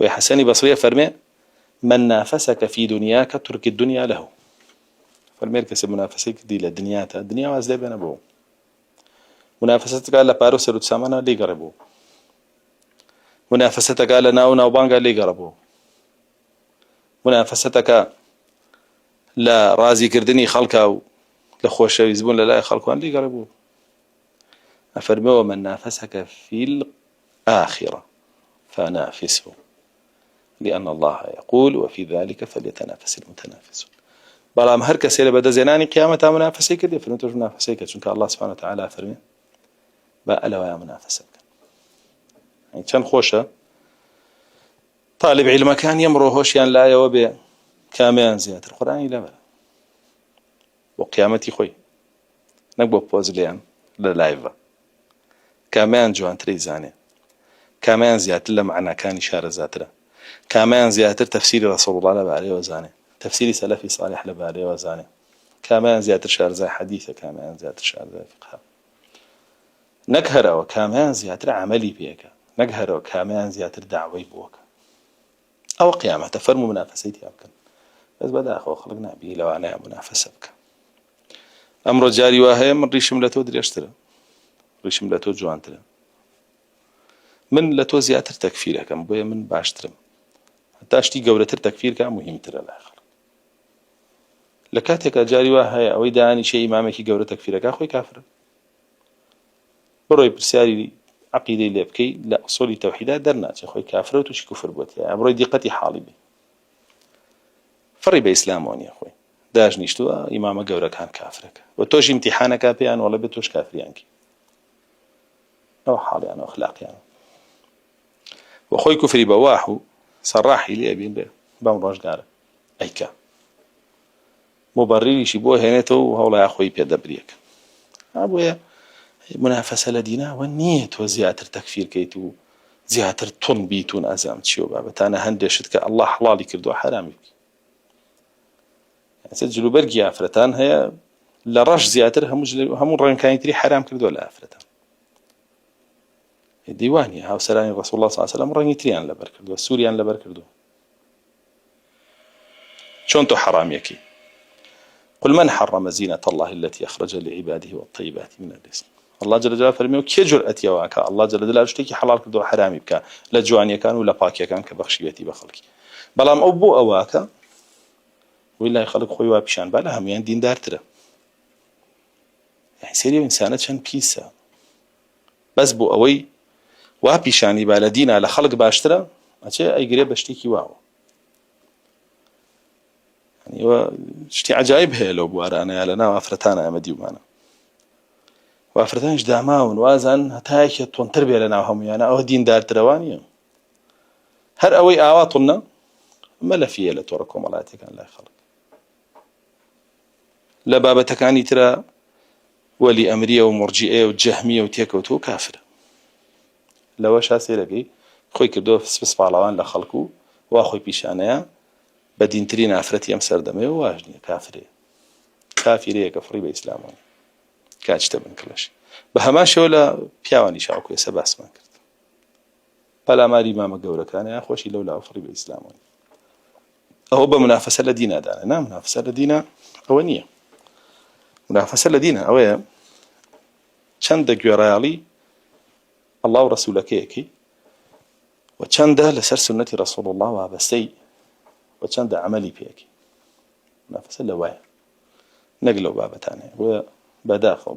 خوي حسني بصرية فرمي من نافسك في دنياك ترك الدنيا له. فرمي كسب منافسك دي للدنيا الدنيا وازدي بين ابوه منافستك على بارو سرود سامانا لي قربو منافستك على ناو بانغا لي قربو منافستك لا رازي كردني خلقه لخوش يزبون لا خلقوان لي قربو أفرمي ومن نافسك في الآخرة فنافسه لأن الله يقول وفي ذلك فليتنافس المتنافسون. بلام هر كسي بدا زيناني قيامة منافسي كده فرمتوش منافسي كده چونك الله سبحانه وتعالى فرمي بألا ويا منافسك يعني كان خوشة طالب علم كان يمروهوش يعني لا يوبي كاميان زيادة القرآن لا بلا وقيامتي خوي نقبو بوزليان للايفا كاميان جوان تريزاني كاميان زيادة لمعنى كان إشارة ذاتنا كاميان زيادة تفسير رسول الله لبعليه وزاني تفسير سلفي صالح لبعليه وزاني كاميان زيادة شعر زي حديثة كاميان زيادة شعر زي فقه نقهر وكاميان زيادة عملي بيك نقهر وكاميان زيادة دعوي بوك أو قيامة تفرموا منافسيتي أبكن بس بدأ أخو خلقنا بيه لو أنا منافسة بك أمر جاري واهي من ريشم لتو دري أشتري ريشم لتو جوان ترى من لتو زيادة تكفيرها كم بويا من باشترم حتى أشتي قولة تكفير كان مهم ترى الآخر لكاتك جاري واهي أو إذا أني شيء إمامك قولة تكفيرك أخوي كافر بروي برسالي عقيدة اللي بكي لا أصولي توحيدات درناش أخوي كافر وتوش كفر بوت يعني بروي دقتي حالي بي فري بإسلاموني أخوي داج نشتو إمام قولة كان كافرك وتوش امتحانك بيان ولا بتوش كافر يعني أو حالي أنا أخلاقي يعني وأخوي كفري بواحو صراحي لي أبين بمراج قارة أيكا مبرري شبوه هنتو وهولا أخوي بيدبريك أبويا منافسة لدينا والنية وزيادة التكفير كيتو زيادة طن بيتون أزام تشيو بابا أنا هندشتك الله حلالي كردو حرامي يعني سجلوا برقي أفرتان هي لرش زيادة هم ران كان يتري حرام كردو لا أفرتان ديواني هاو سلاني رسول الله صلى الله عليه وسلم ران يتريان لبر كردو السوريان لبر كردو شون تو حرام يكي قل من حرم زينة الله التي أخرج لعباده والطيبات من الرزق الله جل جلاله فرمي كي جرأت يواك الله جل جلاله اشتكي حلال كردو حرامي بك لا جواني كان ولا باكي كان كبخشيتي بخلقي بلام أبو أواك ولا يخلق خوي وابشان بلا هم يعني دين دارتره يعني سيريو إنسانة شان بيسا بس بو أوي وابشاني بالا دين على خلق باشتره أشياء أي قريب اشتكي واو يعني شتي عجائب هي لو بوارا أنا لنا وافرتانا يا مديو معنا وافرتانش دعماون وازن هتايك تون تربية لنا وهم يعني أو دين دار ترواني هر أوي آواتنا ما فيه لتوركم ملاتي كان لا يخلق لبابتك عني ترى ولي أمرية ومرجئة وجهمية وتيكوتو كافر لو شاسي لقي خوي كردو فسفس بالوان لخلقو واخوي بيشانيا بدين ترين عفرتي أمسر دمي واجني كافرية كافرية كفري بإسلامون كاجت من كلش بهماش ولا بياواني شاوكو يسباس ما كرت بلا ماري ما مقولة كان يا خوشي لولا أفري بإسلامون أهو بمنافسة لدينا دانا نعم منافسة لدينا أولية منافسة لدينا أويا چند گوێڕایاڵی الله ورسولەکەیەکی وچەندە لەسەر سنەتی رسول الله وابەستەی وچەندە عملی پێیەکی منافسە لەوایە نەک لەو بابەتانەیە بۆیە بەداخەوە